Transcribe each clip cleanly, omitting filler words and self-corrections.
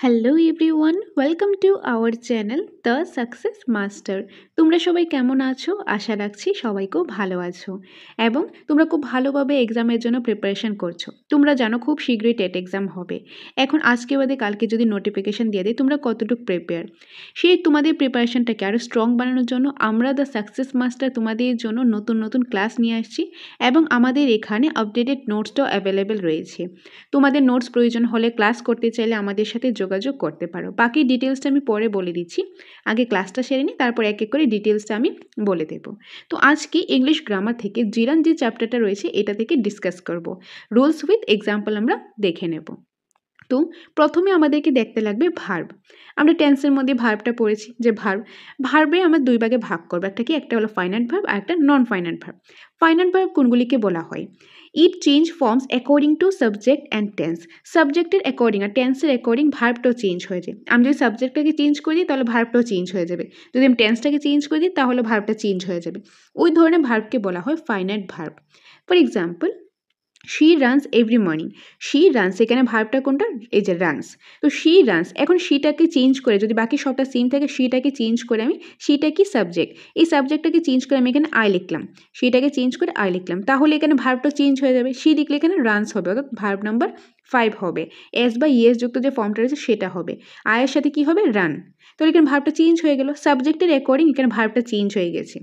Hello everyone, welcome to our channel the success master. তোমরা সবাই কেমন আছো? আশা রাখছি সবাই খুব ভালো আছো এবং তোমরা খুব ভালোভাবে এক্সামের জন্য প্রিপারেশন করছো। তোমরা জানো খুব শীঘ্রই টেট এক্সাম হবে। এখন আজকে বাদে কালকে যদি নোটিফিকেশান দিয়ে দেয় তোমরা কতটুকু প্রিপেয়ার, সেই তোমাদের প্রিপারেশনটাকে আরও স্ট্রং বানানোর জন্য আমরা দ্য সাকসেস মাস্টার তোমাদের জন্য নতুন নতুন ক্লাস নিয়ে আসছি এবং আমাদের এখানে আপডেটেড নোটসটাও অ্যাভেলেবেল রয়েছে। তোমাদের নোটস প্রয়োজন হলে ক্লাস করতে চাইলে আমাদের সাথে যোগাযোগ করতে পারো। বাকি ডিটেলসটা আমি পরে বলে দিচ্ছি, আগে ক্লাসটা সেরে নিই, তারপর এক এক করে ডিটেলসটা আমি বলে দেব। তো আজকে ইংলিশ গ্রামার থেকে জিরান যে চ্যাপ্টারটা রয়েছে এটা থেকে ডিসকাস করব। রুলস উইথ এক্সাম্পল আমরা দেখে নেব। তো প্রথমে আমাদেরকে দেখতে লাগবে ভার্ব। আমরা টেন্সের মধ্যে ভার্বটা পড়েছি যে ভার্বে আমরা দুই ভাগে ভাগ করবো, একটা হলো ফাইনাইট ভার্ব আর একটা non finite verb. Finite verb কোনগুলিকে বলা হয়? It change forms according to subject and tense. সাবজেক্টের অ্যাকর্ডিং আর টেন্সের অ্যাকর্ডিং ভার্বটাও চেঞ্জ হয়ে যায়। আমি যদি সাবজেক্টটাকে চেঞ্জ করে দিই তাহলে ভার্বটাও চেঞ্জ হয়ে যাবে, যদি আমি টেন্সটাকে চেঞ্জ করে দিই তাহলে ভার্বটা চেঞ্জ হয়ে যাবে। ওই ধরনের ভার্বকে বলা হয় finite verb. For example, she runs every morning. She runs, এখানে ভার্বটা কোনটা? এই যে রানস। তো শি রানস, এখন শিটাকে চেঞ্জ করে, যদি বাকি সবটা সেম থাকে শিটাকে চেঞ্জ করে আমি, শিটা কি সাবজেক্ট, এই সাবজেক্টটাকে চেঞ্জ করে আমি এখানে আই লিখলাম, শিটাকে চেঞ্জ করে আই লিখলাম, তাহলে এখানে ভার্বটা চেঞ্জ হয়ে যাবে। শি লিখলে এখানে রানস হবে, অর্থাৎ ভার্ব নাম্বার 5 হবে। এস বা ইএস যুক্ত যে ফর্মটা রয়েছে সেটা হবে, আয়ের সাথে কি হবে? রান। তাহলে এখানে ভার্বটা চেঞ্জ হয়ে গেল, সাবজেক্টের অ্যাকর্ডিং এখানে ভার্বটা চেঞ্জ হয়ে গেছে।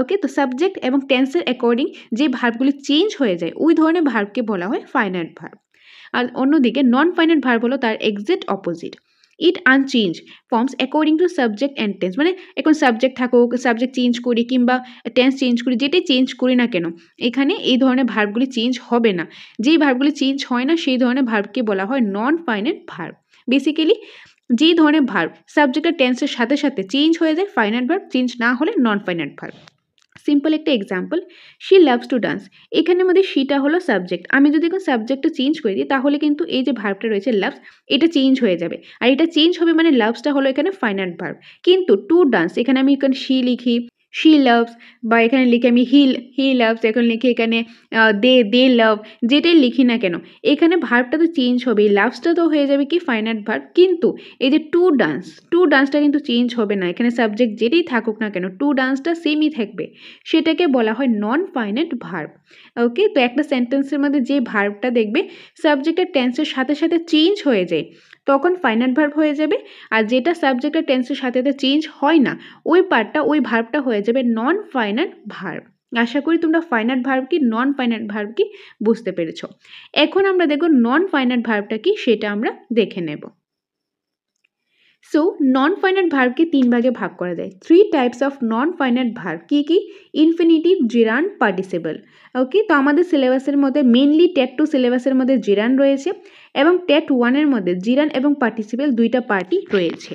ওকে, তো সাবজেক্ট এবং টেন্সের অ্যাকর্ডিং যে ভার্বগুলি চেঞ্জ হয়ে যায় ওই ধরনের ভার্বকে বলা হয় ফাইনাইট ভার্ব। আর অন্যদিকে নন ফাইনাইট ভার্ব হলো তার exact opposite. It unchange forms according to subject and tense. মানে এখন সাবজেক্ট থাকুক, সাবজেক্ট চেঞ্জ করি কিংবা টেন্স চেঞ্জ করি, যেটাই চেঞ্জ করি না কেন এখানে এই ধরনের ভার্বগুলি চেঞ্জ হবে না। যেই ভার্বগুলি চেঞ্জ হয় না সেই ধরনের ভার্বকে বলা হয় নন ফাইনাইট ভার্ব। বেসিক্যালি যেই ধরনের ভার্ব সাবজেক্ট আর টেন্সের সাথে সাথে চেঞ্জ হয়ে যায় ফাইনাইট ভার্ব, চেঞ্জ না হলে নন ফাইনাইট ভার্ব। সিম্পল একটা example, she loves to dance. এখানের মধ্যে শিটা হলো সাবজেক্ট, আমি যদি এখন সাবজেক্টটা চেঞ্জ করে দিই তাহলে কিন্তু এই যে ভার্বটা রয়েছে লাভস, এটা চেঞ্জ হয়ে যাবে। আর এটা চেঞ্জ হবে মানে লাভসটা হলো এখানে ফাইনাইট ভার্ব। কিন্তু টু ডান্স, এখানে আমি এখানে শি লিখি, শি লাভস, বা এখানে লিখে আমি হি লাভস, এখন লিখি এখানে দে লাভ, যেটাই লিখি না কেন এখানে ভার্বটা তো চেঞ্জ হবে, এই লাভসটা তো হয়ে যাবে কি ফাইনাইট ভার্ব। কিন্তু এই যে টু ডান্সটা কিন্তু চেঞ্জ হবে না, এখানে সাবজেক্ট যেটাই থাকুক না কেন টু ডান্সটা সেমই থাকবে, সেটাকে বলা হয় নন ফাইনাইট ভার্ব। ওকে, তো একটা সেন্টেন্সের মধ্যে যে ভার্বটা দেখবে সাবজেক্ট আর টেন্সের সাথে সাথে চেঞ্জ হয়ে যায় তখন ফাইনাইট ভার্ব হয়ে যাবে, আর যেটা সাবজেক্ট আর টেন্সের সাথে সাথে চেঞ্জ হয় না ওই পার্টটা, ওই ভার্বটা হয়ে যাবে নন ফাইনাইট ভার্ব। আশা করি তোমরা ফাইনাইট ভার্ব কি নন ফাইনাইট ভার্ব কি বুঝতে পেরেছো। এখন আমরা দেখো নন ফাইনাইট ভার্বটা কি সেটা আমরা দেখে নেব। সো নন ফাইনাইট ভার্বকে তিন ভাগে ভাগ করা যায়। 3 types of non finite verb কি কি? Infinitive, জিরান, participle. ওকে, তো আমাদের সিলেবাসের মধ্যে মেনলি টেট 2 সিলেবাসের মধ্যে জিরান রয়েছে এবং টেট 1-এর মধ্যে জিরান এবং পার্টিসিপল দুইটা পার্টই রয়েছে।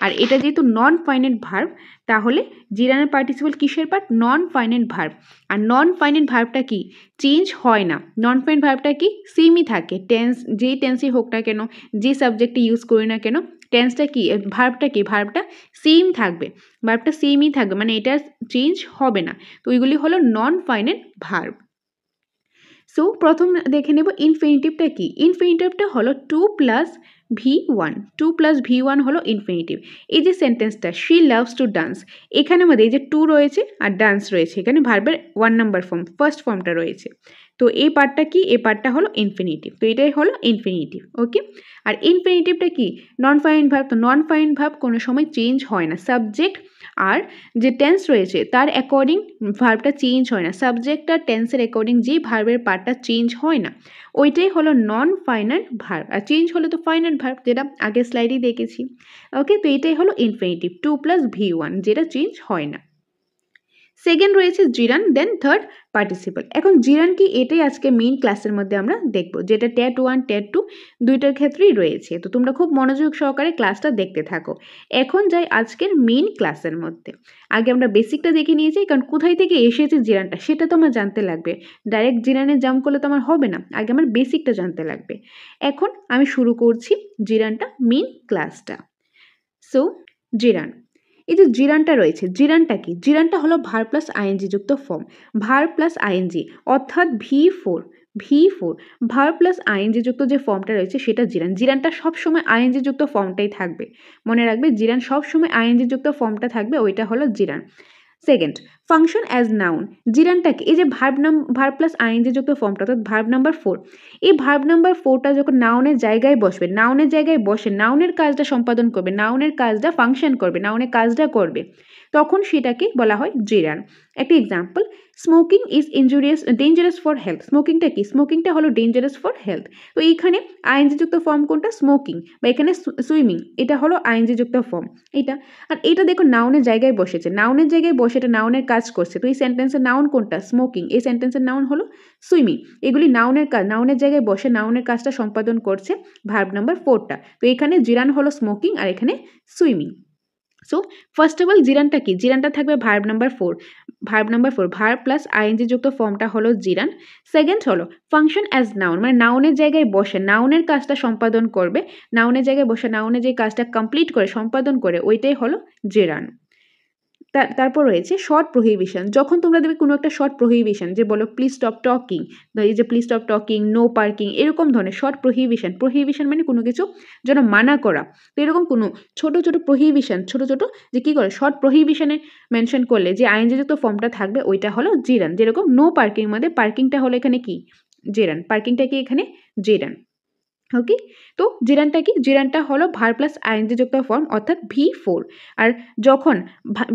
আর এটা যেহেতু নন ফাইনাইট ভার্ব তাহলে জিরানের পার্টিসিপল কিসের পার্ট? Non finite verb. আর নন ফাইনাইট ভার্বটা কি? চেঞ্জ হয় না। নন ফাইনাইট ভার্বটা কি? সেমই থাকে, টেন্স যেই টেন্সই হোক না কেন, যে সাবজেক্টে ইউজ করি না কেন, টেন্সটা কি, ভার্বটা সেম থাকবে, ভার্বটা সেমই থাকবে, মানে এটা চেঞ্জ হবে না। তো ওইগুলি হলো নন ফাইনাইট ভার্ব। সো প্রথম দেখে নেব ইনফিনিটিভটা কি। ইনফিনিটিভটা হলো টু প্লাস V1 হলো ইনফিনিটিভ। এই যে সেন্টেন্সটা শি লাভস টু ডান্স, এখানের মধ্যে এই যে টু রয়েছে আর ডান্স রয়েছে, এখানে ভার্বের 1 নাম্বার ফর্ম, ফার্স্ট ফর্মটা রয়েছে। তো এই পার্টটা কি? এই পার্টটা হলো ইনফিনিটিভ, তো এটাই হলো ইনফিনিটিভ। ওকে, আর ইনফিনিটিভটা কি? নন ফাইনাইট ভার্ব। তো নন ফাইনাইট ভার্ব কোনো সময় চেঞ্জ হয় না, সাবজেক্ট আর যে টেন্স রয়েছে তার অ্যাকর্ডিং ভার্বটা চেঞ্জ হয় না, সাবজেক্ট আর টেন্সের অ্যাকর্ডিং যে ভার্বের পার্টটা চেঞ্জ হয় না ওইটাই হলো নন ফাইনাইট ভার্ব। আর চেঞ্জ হলে তো ফাইনাইট ভার্ব, যেটা আগের স্লাইডেই দেখেছি। ওকে, তো এটাই হলো ইনফিনিটিভ 2 + V1, যেটা চেঞ্জ হয় না। সেকেন্ড রয়েছে জিরান, দেন থার্ড পার্টিসিপল। এখন জিরান কি এটাই আজকে মেইন ক্লাসের মধ্যে আমরা দেখব, যেটা টেট 1 টেট 2 দুইটার ক্ষেত্রেই রয়েছে। তো তোমরা খুব মনোযোগ সহকারে ক্লাসটা দেখতে থাকো। এখন যাই আজকের মেইন ক্লাসের মধ্যে। আগে আমরা বেসিকটা দেখে নিয়েছি, কারণ কোথায় থেকে এসেছে জিরানটা সেটা তো আমার জানতে লাগবে, ডাইরেক্ট জিরানে জাম্প করলে তো আমার হবে না, আগে আমার বেসিকটা জানতে লাগবে। এখন আমি শুরু করছি জিরানটা মেইন ক্লাসটা। সো জিরান, এই যে জিরানটা রয়েছে, জিরানটা কি? জিরানটা হলো ভার্ব প্লাস আইএনজি যুক্ত ফর্ম, ভার্ব প্লাস আইএনজি, অর্থাৎ V4 V4 verb plus ING যুক্ত যে ফর্মটা রয়েছে সেটা জিরান। জিরানটা সবসময় আইএনজি যুক্ত ফর্মটাই থাকবে, মনে রাখবে জিরান সবসময় আইএনজি যুক্ত ফর্মটা থাকবে, ওইটা হলো gerund. Second, function as noun. জিরানটাকে এই যে ভার্ব প্লাস আইএনজি যুক্ত ফর্মটা অর্থাৎ ভার্ব নাম্বার 4, এই ভার্ব নাম্বার 4টা যখন নাউনের জায়গায় বসবে, নাউনের জায়গায় বসে নাউনের কাজটা সম্পাদন করবে, নাউনের কাজটা ফাংশন করবে, নাউনের কাজটা করবে, তখন সেটাকে বলা হয় জিরান। একটা example, smoking is dangerous for health. স্মোকিংটা কি? স্মোকিংটা হলো ডেঞ্জারাস ফর হেলথ। তো এইখানে আইএনজি যুক্ত ফর্ম কোনটা? স্মোকিং, বা এখানে সুইমিং, এটা হলো আইএনজি যুক্ত ফর্ম এটা। আর এটা দেখো নাউনের জায়গায় বসেছে, নাউনের জায়গায় বসে এটা নাউনের কাজ করছে। তো এই সেন্টেন্সের নাউন কোনটা? স্মোকিং। এই সেন্টেন্সের নাউন হলো সুইমিং। এগুলি নাউনের কাজ, নাউনের জায়গায় বসে নাউনের কাজটা সম্পাদন করছে ভার্ব নাম্বার 4টা। তো এখানে জিরান হলো স্মোকিং আর এখানে swimming. So first of all জিরানটা কি? জিরানটা থাকবে verb number 4, verb plus ING যুক্ত ফর্মটা হলো জিরান। সেকেন্ড হলো ফাংশন অ্যাজ নাউন, মানে নাউনের জায়গায় বসে নাউনের কাজটা সম্পাদন করবে, নাউনের জায়গায় বসে নাউনের যে কাজটা কমপ্লিট করে সম্পাদন করে ওইটাই হলো জিরান। তারপর রয়েছে শর্ট প্রহিবিশন। যখন তোমরা দেবে কোনো একটা শর্ট প্রহিবিশন, যে বলো প্লিজ স্টপ টকিং, এই যে please stop talking, no parking, এরকম ধরনের শর্ট প্রহিবিশন। প্রহিবিশন মানে কোনো কিছু যেন মানা করা। তো এরকম কোনো ছোট ছোট প্রহিবিশন, ছোট ছোট যে কী করে শর্ট প্রহিবিশনে মেনশন করলে যে আইনজি যুক্ত ফর্মটা থাকবে ওইটা হলো জিরান। যেরকম নো পার্কিং মধ্যে পার্কিংটা হলো এখানে কি? জিরান। পার্কিংটা কি এখানে? জিরান। ওকে, তো জিরানটা কি? জিরানটা হলো ভার্ব প্লাস আইএনজি যুক্ত ফর্ম অর্থাৎ V4। আর যখন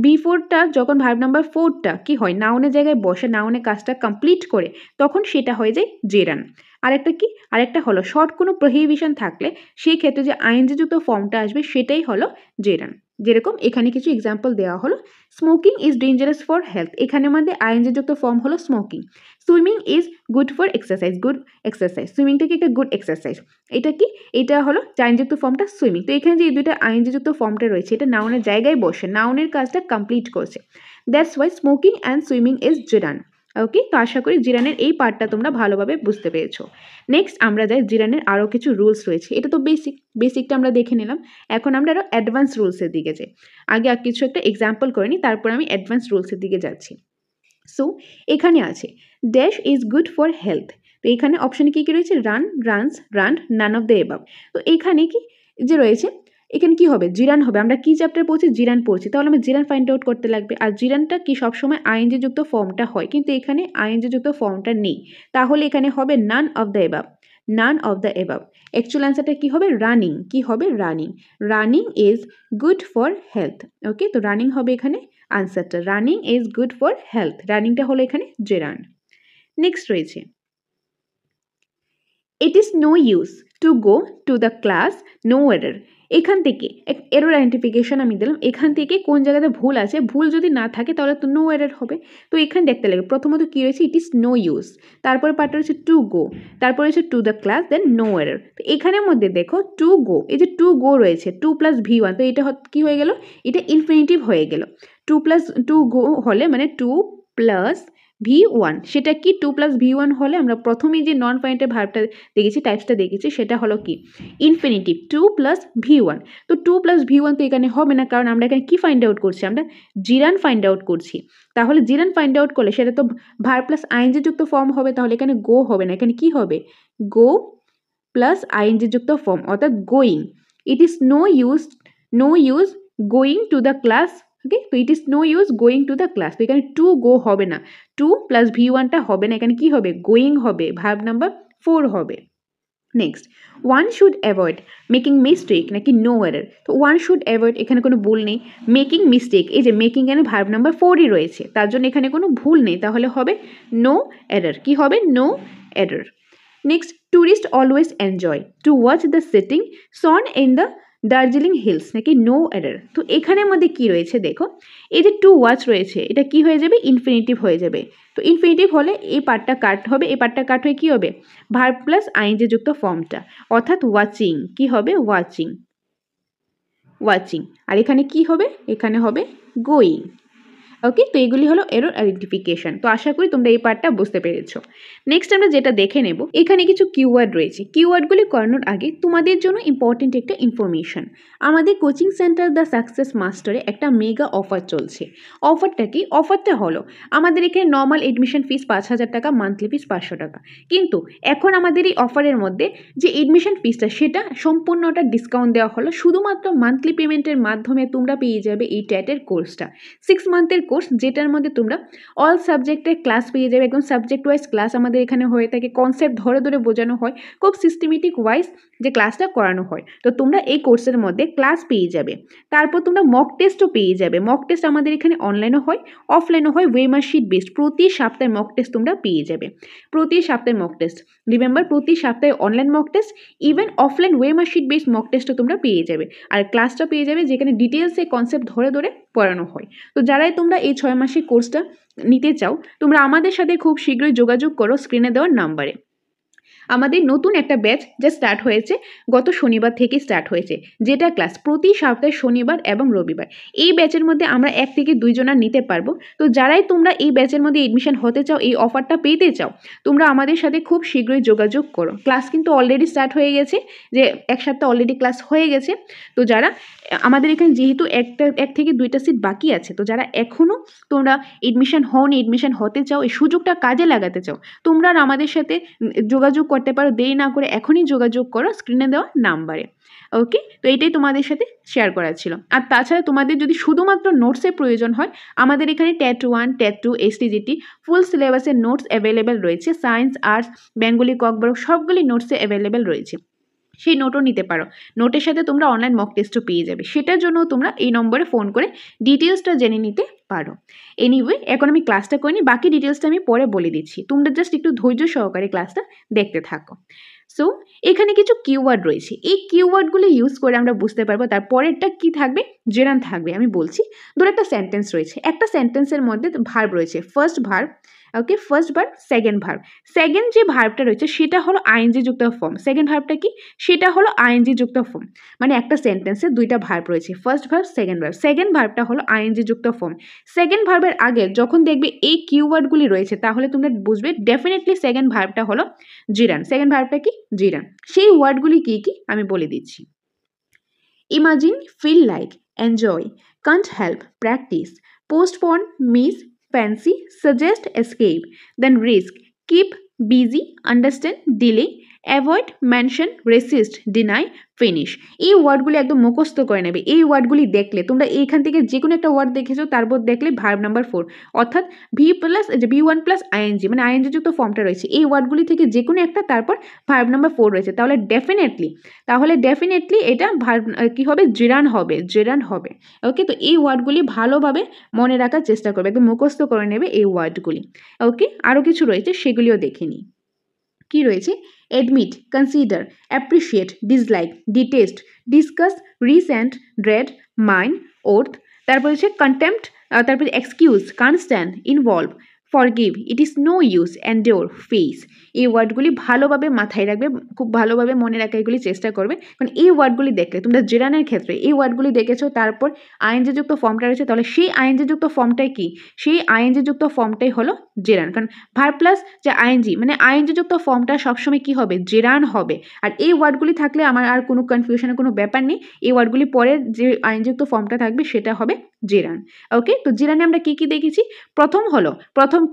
V4টা যখন ভার্ব নাম্বার 4টা কি হয় নাউনের জায়গায় বসে নাউনের কাজটা কমপ্লিট করে তখন সেটা হয়ে যায় জিরান। আরেকটা কি? আরেকটা হলো শর্ট কোনো প্রহিবিশন থাকলে সেই ক্ষেত্রে যে আইএনজি যুক্ত ফর্মটা আসবে সেটাই হলো জিরান। যেরকম এখানে কিছু এক্সাম্পল দেওয়া হলো, smoking is dangerous for health, এখানের মধ্যে আইএনজি যুক্ত ফর্ম হলো smoking. Swimming is good for exercise, good exercise, সুইমিংটা কি একটা গুড এক্সারসাইজ। এটা কি? এটা হলো আইনযুক্ত ফর্মটা সুইমিং। তো এখানে যে এই দুইটা আইনযুক্ত ফর্মটা রয়েছে এটা নাউনের জায়গায় বসে নাউনের কাজটা কমপ্লিট করছে। That's why smoking and swimming is gerund. Okay, তো আশা করি জিরানের এই পার্টটা তোমরা ভালোভাবে বুঝতে পেরেছো। নেক্সট আমরা যাই জিরানের আরও কিছু রুলস রয়েছে। এটা তো বেসিকটা আমরা দেখে নিলাম। এখন আমরা আরও অ্যাডভান্স রুলসের দিকে যাই। আগে আর কিছু একটা এক্সাম্পল করে নিই, তারপর আমি অ্যাডভান্স রুলসের দিকে যাচ্ছি। সো এখানে আছে dash is good for health. তো এখানে অপশানে কী কী রয়েছে? Run, runs, run, naan of the above. তো এখানে কি যে রয়েছে, এখানে কি হবে? জিরান হবে। আমরা কি চ্যাপ্টার পড়ছি? জিরান পড়ছি, তাহলে আমি জিরান ফাইন্ড আউট করতে লাগবে। আর জিরানটা কি সবসময় আইএনজি যুক্ত ফর্মটা হয়, কিন্তু এখানে আইএনজি যুক্ত ফর্মটা নেই, তাহলে এখানে হবে none of the above. None of the above. Actual অ্যান্সারটা কি হবে? রানিং। কি হবে? Running. Running is good for health. Okay, তো রানিং হবে এখানে আনসারটা। Running is good for health, রানিংটা হলো এখানে জিরান। নেক্সট রয়েছে it is no use to go to the class, no error. এখান থেকে এরর আইডেন্টিফিকেশন আমি দিলাম, এখান থেকে কোন জায়গাতে ভুল আছে, ভুল যদি না থাকে তাহলে তো নো এরর হবে। তো এখানে দেখতে লাগে প্রথমত কী রয়েছে? ইট ইজ নো ইউজ, তারপরে পার্টটা রয়েছে টু গো, তারপরে রয়েছে to the class, then no error. তো এখানের মধ্যে দেখো টু গো, এই যে টু গো রয়েছে 2 + V1, তো এটা কী হয়ে গেল? এটা ইনফিনিটিভ হয়ে গেল। 2 গো হলে মানে 2 + V1, সেটা কি? 2 + V1 হলে আমরা প্রথমেই যে নন পয়েন্টের ভার্বটা দেখেছি, টাইপসটা দেখেছি, সেটা হলো কি? Infinitive 2 + V1। তো 2 + V1 তো এখানে হবে না, কারণ আমরা এখানে কি ফাইন্ড আউট করছি? আমরা জিরান ফাইন্ড আউট করছি। তাহলে জিরান ফাইন্ড আউট করলে সেটা তো ভার্ব প্লাস আইএনজি যুক্ত ফর্ম হবে, তাহলে এখানে গো হবে না, এখানে কি হবে? গো প্লাস আইএনজি যুক্ত ফর্ম অর্থাৎ going. It is no use going to the class. Okay, তো it is no use going to the class. তো এখানে টু গো হবে না, 2 + V1টা হবে না, এখানে কি হবে? গোয়িং হবে, ভার্ব নাম্বার 4 হবে। Next, one should avoid making mistake নাকি নো এরর। তো ওয়ান শুড অ্যাভয়েড, এখানে কোনো ভুল নেই। মেকিং মিস্টেক, এই যে মেকিং এখানে ভার্ব নাম্বার 4ই রয়েছে, তার জন্য এখানে কোনো ভুল নেই, তাহলে হবে নো এরর। কি হবে? No error. Next, tourist always enjoy to watch the setting sun in the Darjeeling hills নাকি নো এরর। তো এখানের মধ্যে কি রয়েছে দেখো, এই যে টু ওয়াচ রয়েছে এটা কি হয়ে যাবে? ইনফিনিটিভ হয়ে যাবে। তো ইনফিনিটিভ হলে এই পার্টটা কাট হবে, এই পার্টটা কাট হয়ে কি হবে? ভার্ব প্লাস আইএনজি যুক্ত ফর্মটা অর্থাৎ ওয়াচিং। কি হবে? Watching, watching. আর এখানে কি হবে? এখানে হবে গোয়িং। ওকে, তো এগুলি হলো এরর আইডেন্টিফিকেশন। তো আশা করি তোমরা এই পার্টটা বুঝতে পেরেছো। নেক্সট আমরা যেটা দেখে নেব, এখানে কিছু কিওয়ার্ড রয়েছে। কিওয়ার্ডগুলি করানোর আগে তোমাদের জন্য ইম্পর্টেন্ট একটা ইনফরমেশন। আমাদের কোচিং সেন্টার দ্য সাকসেস মাস্টারে একটা মেগা অফার চলছে। অফারটা কি? অফারটা হলো আমাদের এখানে নর্মাল এডমিশন ফিস 5,000 টাকা, মান্থলি ফিস 500 টাকা। কিন্তু এখন আমাদের এই অফারের মধ্যে যে এডমিশন ফিসটা সেটা সম্পূর্ণটা ডিসকাউন্ট দেওয়া হলো। শুধুমাত্র মান্থলি পেমেন্টের মাধ্যমে তোমরা পেয়ে যাবে এই ট্যাটের কোর্সটা, 6 মান্থের কোর্স, যেটার মধ্যে তোমরা অল সাবজেক্টের ক্লাস পেয়ে যাবে। একদম সাবজেক্ট ওয়াইজ ক্লাস আমাদের এখানে হয়ে থাকে, কনসেপ্ট ধরে ধরে বোঝানো হয়, খুব সিস্টেমেটিক ওয়াইজ যে ক্লাসটা করানো হয়। তো তোমরা এই কোর্সের মধ্যে ক্লাস পেয়ে যাবে, তারপর তোমরা মক টেস্টও পেয়ে যাবে। মক টেস্ট আমাদের এখানে অনলাইনও হয়, অফলাইনও হয়, ওয়েমার্কশিট বেসড। প্রতি সপ্তাহে মক টেস্ট তোমরা পেয়ে যাবে, প্রতি সপ্তাহে মক টেস্ট। রিমেম্বার, প্রতি সপ্তাহে online mock test, even offline ওয়েমার্কশিট বেসড মক টেস্টও তোমরা পেয়ে যাবে। আর ক্লাসটা পেয়ে যাবে যেখানে ডিটেলসে কনসেপ্ট ধরে ধরে পড়ানো হয়। তো যারাই তোমরা এই 6 মাসের কোর্সটা নিতে চাও, তোমরা আমাদের সাথে খুব শীঘ্রই যোগাযোগ করো স্ক্রিনে দেওয়ার নাম্বারে। আমাদের নতুন একটা ব্যাচ যা স্টার্ট হয়েছে, গত শনিবার থেকে স্টার্ট হয়েছে, যেটা ক্লাস প্রতি সপ্তাহে শনিবার এবং রবিবার। এই ব্যাচের মধ্যে আমরা 1 থেকে 2 জনা নিতে পারবো। তো যারাই তোমরা এই ব্যাচের মধ্যে এডমিশন হতে চাও, এই অফারটা পেতে চাও, তোমরা আমাদের সাথে খুব শীঘ্রই যোগাযোগ করো। ক্লাস কিন্তু অলরেডি স্টার্ট হয়ে গেছে, যে 1 সপ্তাহ অলরেডি ক্লাস হয়ে গেছে। তো যারা আমাদের এখানে যেহেতু 1 থেকে 2টা সিট বাকি আছে, তো যারা এখনও তোমরা এডমিশন হওনি, এডমিশন হতে চাও, এই সুযোগটা কাজে লাগাতে চাও, তোমরা আমাদের সাথে যোগাযোগ করতে পারো। দেরি না করে এখনই যোগাযোগ করো স্ক্রিনে দেওয়া নাম্বারে। ওকে, তো এটাই তোমাদের সাথে শেয়ার করার ছিল। আর তাছাড়া তোমাদের যদি শুধুমাত্র নোটসের প্রয়োজন হয়, আমাদের এখানে ট্যাট 1, ট্যাট 2, এসটিজিটি ফুল সিলেবাসের নোটস অ্যাভেলেবেল রয়েছে। সায়েন্স, আর্টস, বেঙ্গলি, ককবরক সবগুলি নোটসে অ্যাভেলেবেল রয়েছে, সেই নোটও নিতে পারো। নোটের সাথে তোমরা অনলাইন মক টেস্টও পেয়ে যাবে, সেটার জন্য তোমরা এই নম্বরে ফোন করে ডিটেলসটা জেনে নিতে পারো। এনিওয়ে, এখন আমি ক্লাসটা করিনি, বাকি ডিটেলসটা আমি পরে বলে দিচ্ছি। তোমরা জাস্ট একটু ধৈর্য সহকারে ক্লাসটা দেখতে থাকো। সো এখানে কিছু কিওয়ার্ড রয়েছে, এই কিওয়ার্ডগুলো ইউজ করে আমরা বুঝতে পারবো তার পরেরটা কী থাকবে, জেরান থাকবে। আমি বলছি, ধরো একটা সেন্টেন্স রয়েছে, একটা সেন্টেন্সের মধ্যে ভার্ব রয়েছে, first verb, okay, first verb, second verb. Second যে ভার্বটা রয়েছে সেটা হলো আইএনজি যুক্ত ফর্ম। সেকেন্ড ভার্বটা কি? সেটা হলো আইএনজি যুক্ত ফর্ম। মানে একটা সেন্টেন্সে 2টা ভার্ব রয়েছে, first verb, second verb. Second ভার্বটা হলো আইএনজি যুক্ত ফর্ম। সেকেন্ড ভার্বের আগে যখন দেখবে এই কিওয়ার্ডগুলি রয়েছে, তাহলে তোমরা বুঝবে ডেফিনেটলি সেকেন্ড ভার্বটা হলো জিরান। সেকেন্ড ভার্বটা কি? জিরান। সেই ওয়ার্ডগুলি কি কি আমি বলে দিচ্ছি। Imagine, feel like, enjoy, can't help, practise, postpone, miss, fancy, suggest, escape, then risk, keep busy, understand, delay, avoid, mention, resist, deny, finish। এই ওয়ার্ডগুলি একদম মুখস্থ করে নেবে। এই ওয়ার্ডগুলি দেখলে তোমরা এইখান থেকে যে কোনো একটা ওয়ার্ড দেখেছো, তারপর দেখলে ভার্ব নাম্বার 4, অর্থাৎ V1 প্লাস আইএনজি, মানে আইএনজি যুক্ত ফর্মটা রয়েছে। এই ওয়ার্ডগুলি থেকে যে কোনো একটা, তারপর ভার্ব নাম্বার 4 রয়েছে, তাহলে ডেফিনেটলি এটা ভার্ব কী হবে? জিরান হবে, জিরান হবে। ওকে, তো এই ওয়ার্ডগুলি ভালোভাবে মনে রাখার চেষ্টা করবে, একদম মুখস্থ করে নেবে এই ওয়ার্ডগুলি। ওকে, আরও কিছু রয়েছে, সেগুলিও দেখে নিই। কি রয়েছে? Admit, consider, appreciate, dislike, detest, discuss, resent, dread, mind, worth. তারপর হচ্ছে কন্টেম্পট, তারপরে excuse, can't stand, involve, forgive, it is no use, endure, face. এই ওয়ার্ডগুলি ভালোভাবে মাথায় রাখবে, খুব ভালোভাবে মনে রাখা এগুলি চেষ্টা করবে, কারণ এই ওয়ার্ডগুলি দেখলে তোমরা জেরানের ক্ষেত্রে এই ওয়ার্ডগুলি দেখেছো, তারপর আইএনজি যুক্ত ফর্মটা রয়েছে, তাহলে সেই আইএনজি যুক্ত ফর্মটাই কি? সেই আইএনজি যুক্ত ফর্মটাই হলো জেরান। কারণ ভার্ব প্লাস যে আইএনজি, মানে আইএনজি যুক্ত ফর্মটা সবসময় কি হবে? জেরান হবে। আর এই ওয়ার্ডগুলি থাকলে আমার আর কোনো কনফিউশনের কোনো ব্যাপার নেই। এই ওয়ার্ডগুলি পরে যে আইএনজি যুক্ত ফর্মটা থাকবে সেটা হবে জেরান। ওকে, তো জেরানে আমরা কি কি দেখেছি? প্রথম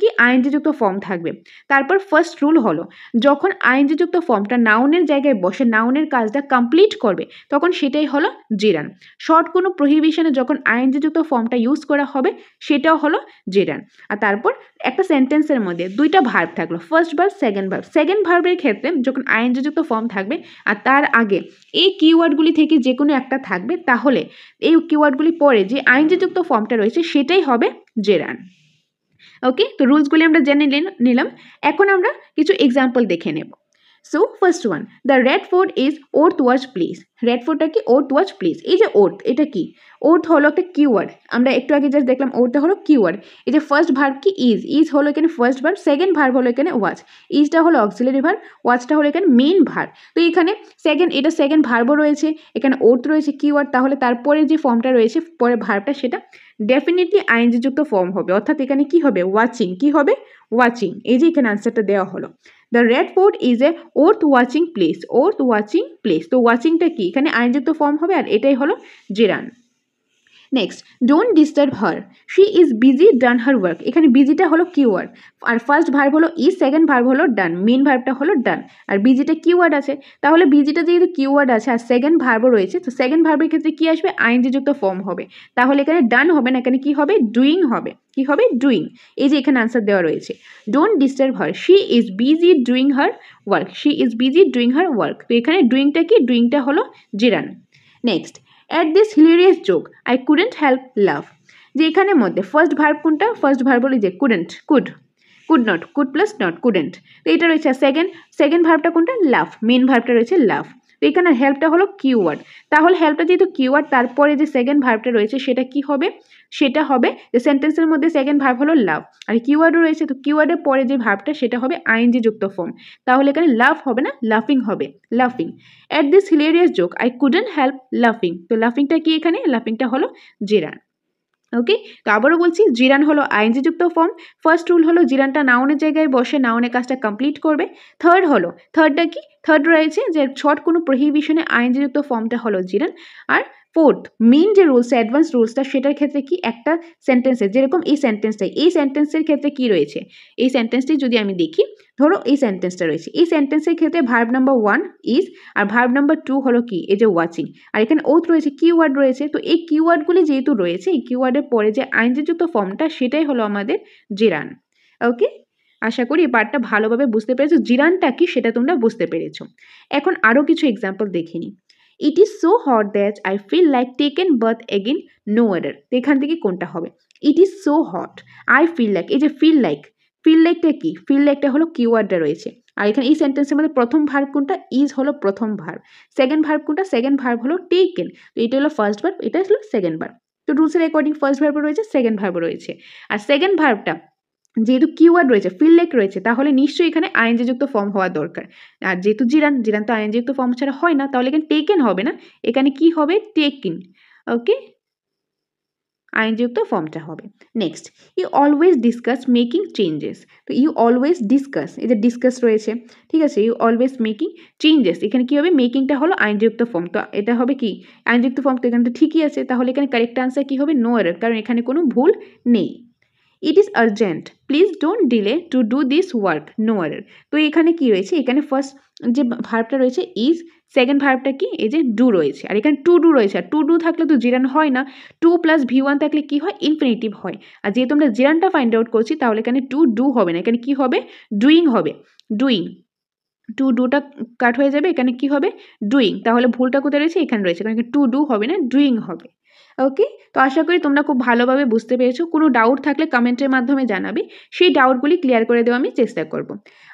কি? আইএনজি যুক্ত ফর্ম থাকবে। তারপর ফার্স্ট রুল হলো, যখন আইএনজি যুক্ত ফর্মটা নাউনের জায়গায় বসে নাউনের কাজটা কমপ্লিট করবে, তখন সেটাই হলো জেরান। শর্ট কোনো প্রহিবিশনে যখন আইএনজি যুক্ত ফর্মটা ইউজ করা হবে, সেটাও হলো জেরান। আর তারপর একটা সেন্টেন্সের মধ্যে 2টা ভার্ব থাকলো, first verb, second verb. Second ভার্বের ক্ষেত্রে যখন আইএনজি যুক্ত ফর্ম থাকবে আর তার আগে এই কিওয়ার্ডগুলি থেকে যে কোনো একটা থাকবে, তাহলে এই কিওয়ার্ডগুলি পরে যে আইএনজি যুক্ত ফর্মটা রয়েছে সেটাই হবে জেরান। ওকে, তো রুলসগুলি আমরা জেনে নিলাম। এখন আমরা কিছু এক্সাম্পল দেখে নেব। So first one, the red fort is worth watch place. Red ফোর্টটা কি? Worth watch place. এই যে ওর্থ, এটা কি? ওর্থ হলো একটা কিওয়ার্ড, আমরা একটু আগে জাস্ট দেখলাম ওর্থটা হলো কিওয়ার্ড। এই যে ফার্স্ট ভার্ব কি? ইজ। ইজ হলো এখানে ফার্স্ট ভার্ব, সেকেন্ড ভার্ব হলো এখানে ওয়াচ। ইজটা হলো অক্সিলারি ভার্ব, ওয়াচটা হলো এখানে মেইন ভার্ব। তো এখানে এটা সেকেন্ড ভার্বও রয়েছে, এখানে ওর্থ রয়েছে কিওয়ার্ড, তাহলে তারপরে যে ফর্মটা রয়েছে পরে ভার্বটা, সেটা ডেফিনেটলি আইএনজি যুক্ত ফর্ম হবে, অর্থাৎ এখানে কি হবে? ওয়াচিং। কি হবে? ওয়াচিং। এই যে এখানে আনসারটা দেওয়া হলো, the red fort is a worth watching place. Worth watching place, তো ওয়াচিংটা কি? এখানে আইনযুক্ত ফর্ম হবে, আর এটাই হলো gerund. Next, don't disturb her, she is busy done her work. এখানে বিজিটা হলো কিওয়ার্ড, আর ফার্স্ট ভার্ব হলো ইজ, সেকেন্ড ভার্ব হলো ডান, মেন ভার্বটা হলো ডান, আর বিজিটা কিওয়ার্ড আছে। তাহলে বিজিটা যেহেতু কিওয়ার্ড আছে আর সেকেন্ড ভার্বও রয়েছে, তো সেকেন্ড ভার্বের ক্ষেত্রে কি আসবে? আইএনজি যুক্ত ফর্ম হবে। তাহলে এখানে ডান হবে না, এখানে কি হবে? ডুইং হবে। কি হবে? ডুইং। এই যে এখানে আনসার দেওয়া রয়েছে, don't disturb her, she is busy doing her work. She is busy doing her work. তো এখানে ডুইংটা কি? ডুইংটা হলো gerund. Next, at this hilarious joke I couldn't help love. যে এখানের মধ্যে ফার্স্ট ভার্ব কোনটা? ফার্স্ট ভার্ব হলো যে couldn't, could not, could plus not, couldn't. তো এটা রয়েছে। সেকেন্ড ভার্বটা কোনটা? লাভ, মেন ভার্বটা রয়েছে লাভ। তো এখানে হেল্পটা হলো কিওয়ার্ড, তাহলে হেল্পটা যেহেতু কিওয়ার্ড, তারপরে যে সেকেন্ড ভার্বটা রয়েছে সেটা কি হবে? সেটা হবে যে সেন্টেন্সের মধ্যে সেকেন্ড ভার্ব হলো লাভ, আর কিওয়ার্ডও রয়েছে, তো কিওয়ার্ডের পরে যে ভার্বটা সেটা হবে আইএনজি যুক্ত ফর্ম। তাহলে এখানে লাভ হবে না, লাফিং হবে, লাফিং। At this hilarious joke I couldn't help লাফিং। তো লাফিংটা কি? এখানে লাফিংটা হলো জিরান। ওকে, তো আবারও বলছি, জিরান হলো আইএনজি যুক্ত ফর্ম। ফার্স্ট রুল হলো জিরানটা নাউনের জায়গায় বসে নাউনের কাজটা কমপ্লিট করবে। থার্ডটা কি? থার্ড রয়েছে যে শর্ট কোনো প্রহিবিশনে আইএনজি যুক্ত ফর্মটা হলো জিরান। আর ফোর্থ মেইন যে রুলসটা, অ্যাডভান্স রুলসটা, সেটার ক্ষেত্রে কি? একটা সেন্টেন্সে, যেরকম এই সেন্টেন্সের ক্ষেত্রে কি রয়েছে? এই সেন্টেন্সটি যদি আমি দেখি, ধরো এই সেন্টেন্সটা রয়েছে, এই সেন্টেন্সের ক্ষেত্রে ভার্ব নাম্বার 1 ইজ, আর ভার্ব নাম্বার 2 হলো কি? এই যে ওয়াচিং, আর এখানে ওথ রয়েছে, কিওয়ার্ড রয়েছে। তো এই কিওয়ার্ডগুলি যেহেতু রয়েছে, এই কিওয়ার্ডের পরে যে আইএনজি যুক্ত ফর্মটা, সেটাই হলো আমাদের জিরান। ওকে, আশা করি এই পার্টটা ভালোভাবে বুঝতে পেরেছো, জিরানটা কি সেটা তোমরা বুঝতে পেরেছো। এখন আরও কিছু এক্সাম্পল দেখে নিই। It is so hot that I feel like taken birth again no water. তো এখান থেকে কোনটা হবে? It is so hot, I feel like, এই যে ফিল লাইকটা কি? ফিল লাইকটা হলো কিওয়ার্ডটা রয়েছে, আর এখানে এই সেন্টেন্সের মধ্যে প্রথম ভার্ব কোনটা? ইজ হলো প্রথম ভার্ব। সেকেন্ড ভার্ব কোনটা? সেকেন্ড ভার্ব হলো টেকেন। তো এটা হলো ফার্স্ট ভার্ব, এটা হলো সেকেন্ড ভার্ব। তো রুলসের অ্যাকর্ডিং ফার্স্ট ভার্ব রয়েছে, সেকেন্ড ভার্ব রয়েছে, আর সেকেন্ড ভার্বটা যেহেতু কিওয়ার্ড রয়েছে, ফিল লাইক রয়েছে, তাহলে নিশ্চয়ই এখানে আইএনজি যুক্ত ফর্ম হওয়া দরকার। আর যেহেতু জিরান তো আইএনজি যুক্ত ফর্ম ছাড়া হয় না, তাহলে এখানে টেকেন হবে না, এখানে কি হবে? টেকিন। ওকে, আইনযুক্ত ফর্মটা হবে। Next, you always discuss making changes. তো ইউ অলওয়েজ ডিসকাস, এই যে ডিসকাস রয়েছে, ঠিক আছে, ইউ অলওয়েজ মেকিং চেঞ্জেস, এখানে কি হবে? মেকিংটা হলো আইনযুক্ত ফর্ম, তো এটা হবে কি? আইনযুক্ত ফর্ম। তো এখানে তো ঠিকই আছে, তাহলে এখানে কারেক্ট আনসার কি হবে? নো এরর, কারণ এখানে কোনো ভুল নেই। It is urgent, please don't delay to do this work, no error. তো এখানে কি রয়েছে? এখানে ফার্স্ট যে ভার্বটা রয়েছে ইজ, সেকেন্ড ভার্বটা কি? এই যে ডু রয়েছে, আর এখানে টু ডু রয়েছে, আর টু ডু থাকলে তো জিরান হয় না, টু প্লাস V1 থাকলে কি হয়? ইনফিনিটিভ হয়। আর যেহেতু আমরা জিরানটা ফাইন্ড আউট করছি, তাহলে এখানে টু ডু হবে না, এখানে কি হবে? ডুইং হবে, ডুইং। টু ডুটা কাট হয়ে যাবে, এখানে কি হবে? ডুইং। তাহলে ভুলটা কোথায় রয়েছে? এখানে রয়েছে, কারণ টু ডু হবে না, ডুইং হবে। ওকে, তো আশা করি তোমরা খুব ভালোভাবে বুঝতে পেরেছো। কোনো ডাউট থাকলে কমেন্টের মাধ্যমে জানাবে, সেই ডাউটগুলি ক্লিয়ার করে দেওয়া আমি চেষ্টা করব।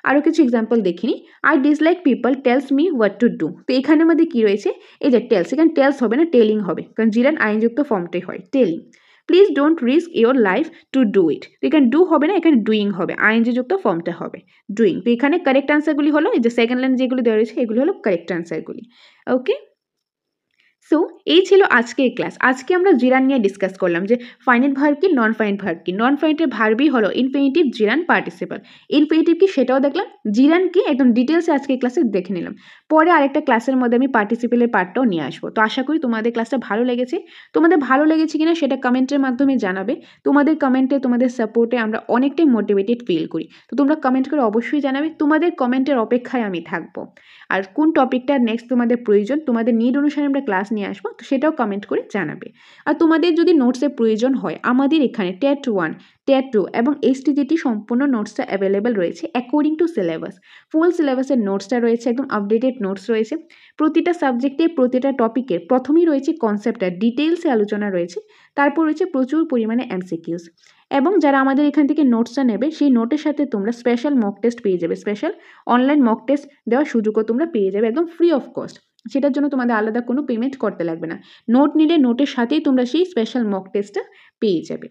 আরও কিছু এক্সাম্পল দেখিনি। I dislike people tales me what to do. তো এখানের মধ্যে কি রয়েছে? এই যে টেলস, এখানে টেলস হবে না, টেলিং হবে, কারণ জিরান আইনযুক্ত ফর্মটাই হয়, telling. Please don't risk your life to do it. তো এখানে ডু হবে না, এখানে ডুইং হবে, আইএনজি যুক্ত ফর্মটা হবে ডুইং। তো এখানে কারেক্ট আনসারগুলি হলো, এই যে সেকেন্ড লাইন যেগুলি দেওয়া রয়েছে, এগুলি হলো কারেক্ট আনসারগুলি। ওকে, সো এই ছিল আজকের ক্লাস। আজকে আমরা জিরান নিয়ে ডিসকাস করলাম যে ফাইনাইট ভার্ব কি, নন ফাইনাইট ভার্ব কি। নন ফাইনাইটের ভার্বই হলো ইনফিনিটিভ, জিরান, পার্টিসিপল। ইনফিনিটিভ কি সেটাও দেখলাম, জিরান কি একদম ডিটেলসে আজকের ক্লাসে দেখে নিলাম। পরে আরেকটা ক্লাসের মধ্যে আমি পার্টিসিপেলের পার্টটাও নিয়ে আসবো। তো আশা করি তোমাদের ক্লাসটা ভালো লেগেছে। তোমাদের ভালো লেগেছে কিনা সেটা কমেন্টের মাধ্যমে জানাবে। তোমাদের কমেন্টে, তোমাদের সাপোর্টে আমরা অনেকটাই মোটিভেটেড ফিল করি। তো তোমরা কমেন্ট করে অবশ্যই জানাবে, তোমাদের কমেন্টের অপেক্ষায় আমি থাকবো। আর কোন টপিকটা নেক্সট তোমাদের প্রয়োজন, তোমাদের নিড অনুসারে আমরা ক্লাস নিয়ে আসবো, তো সেটাও কমেন্ট করে জানাবে। আর তোমাদের যদি নোটসের প্রয়োজন হয়, আমাদের এখানে টেট 1, টেট 2 এবং STGT সম্পূর্ণ নোটসটা অ্যাভেলেবেল রয়েছে অ্যাকর্ডিং টু সিলেবাস। ফুল সিলেবাসের নোটসটা রয়েছে, একদম আপডেটেড নোটস রয়েছে। প্রতিটা সাবজেক্টে, প্রতিটা টপিকের প্রথমেই রয়েছে কনসেপ্টটা ডিটেলসে আলোচনা রয়েছে, তারপর রয়েছে প্রচুর পরিমাণে MCQs। এবং যারা আমাদের এখান থেকে নোটসটা নেবে সেই নোটের সাথে তোমরা স্পেশাল মক টেস্ট পেয়ে যাবে, স্পেশাল অনলাইন মক টেস্ট দেওয়ার সুযোগও তোমরা পেয়ে যাবে একদম ফ্রি অফ কস্ট। সেটার জন্য তোমাদের আলাদা কোনো পেমেন্ট করতে লাগবে না। নোট নিলে নোটের সাথেই তোমরা সেই স্পেশাল মক টেস্টটা পেয়ে যাবে।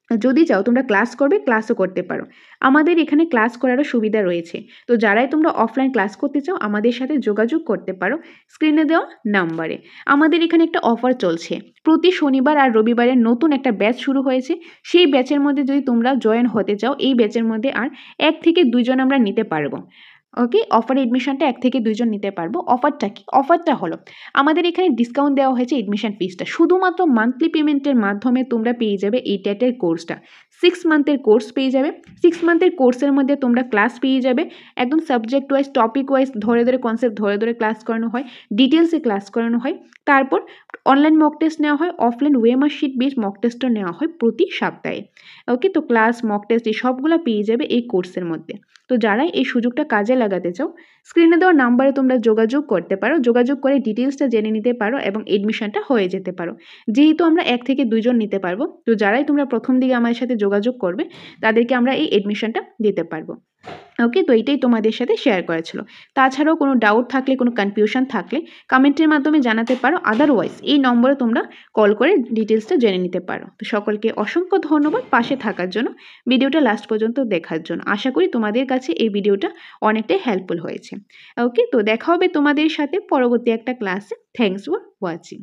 যদি চাও তোমরা ক্লাস করবে, ক্লাসও করতে পারো। আমাদের এখানে ক্লাস করারও সুবিধা রয়েছে। তো যারাই তোমরা অফলাইন ক্লাস করতে চাও আমাদের সাথে যোগাযোগ করতে পারো স্ক্রিনে দেওয়া নাম্বারে। আমাদের এখানে একটা অফার চলছে, প্রতি শনিবার আর রবিবারে নতুন একটা ব্যাচ শুরু হয়েছে। সেই ব্যাচের মধ্যে যদি তোমরা জয়েন হতে চাও, এই ব্যাচের মধ্যে আর 1 থেকে 2 জন আমরা নিতে পারবো। ওকে, অফারে এডমিশনটা 1 থেকে 2 জন নিতে পারবো। অফারটা কি? অফারটা হলো আমাদের এখানে ডিসকাউন্ট দেওয়া হয়েছে এডমিশন ফিসটা। শুধুমাত্র মান্থলি পেমেন্টের মাধ্যমে তোমরা পেয়ে যাবে এই টেটের কোর্সটা। 6 মান্থের কোর্স পেয়ে যাবে। 6 মান্থের কোর্সের মধ্যে তোমরা ক্লাস পেয়ে যাবে একদম সাবজেক্ট ওয়াইজ, টপিক ওয়াইজ, ধরে ধরে কনসেপ্ট ধরে ধরে ক্লাস করানো হয়, ডিটেলসে ক্লাস করানো হয়। তারপর অনলাইন মক টেস্ট নেওয়া হয়, offline OMR sheet base mock টেস্টও নেওয়া হয় প্রতি সপ্তাহে। ওকে, তো ক্লাস, মক টেস্ট এই সবগুলো পেয়ে যাবে এই কোর্সের মধ্যে। তো যারাই এই সুযোগটা কাজে লাগাতে চাও স্ক্রিনে দেওয়া নাম্বারে তোমরা যোগাযোগ করতে পারো, যোগাযোগ করে ডিটেলসটা জেনে নিতে পারো এবং এডমিশনটা হয়ে যেতে পারো। যেহেতু আমরা 1 থেকে 2 জন নিতে পারবো, তো যারাই তোমরা প্রথম দিকে আমার সাথে যোগাযোগ করবে তাদেরকে আমরা এই এডমিশনটা দিতে পারবো। ওকে, তো এইটাই তোমাদের সাথে শেয়ার করা ছিল। তাছাড়াও কোনো ডাউট থাকলে, কোনো কনফিউশন থাকলে কমেন্টের মাধ্যমে জানাতে পারো, আদারওয়াইজ এই নম্বরে তোমরা কল করে ডিটেলসটা জেনে নিতে পারো। তো সকলকে অসংখ্য ধন্যবাদ পাশে থাকার জন্য, ভিডিওটা লাস্ট পর্যন্ত দেখার জন্য। আশা করি তোমাদের কাছে এই ভিডিওটা অনেকটাই হেল্পফুল হয়েছে। ওকে, তো দেখা হবে তোমাদের সাথে পরবর্তী একটা ক্লাসে। Thanks for watching.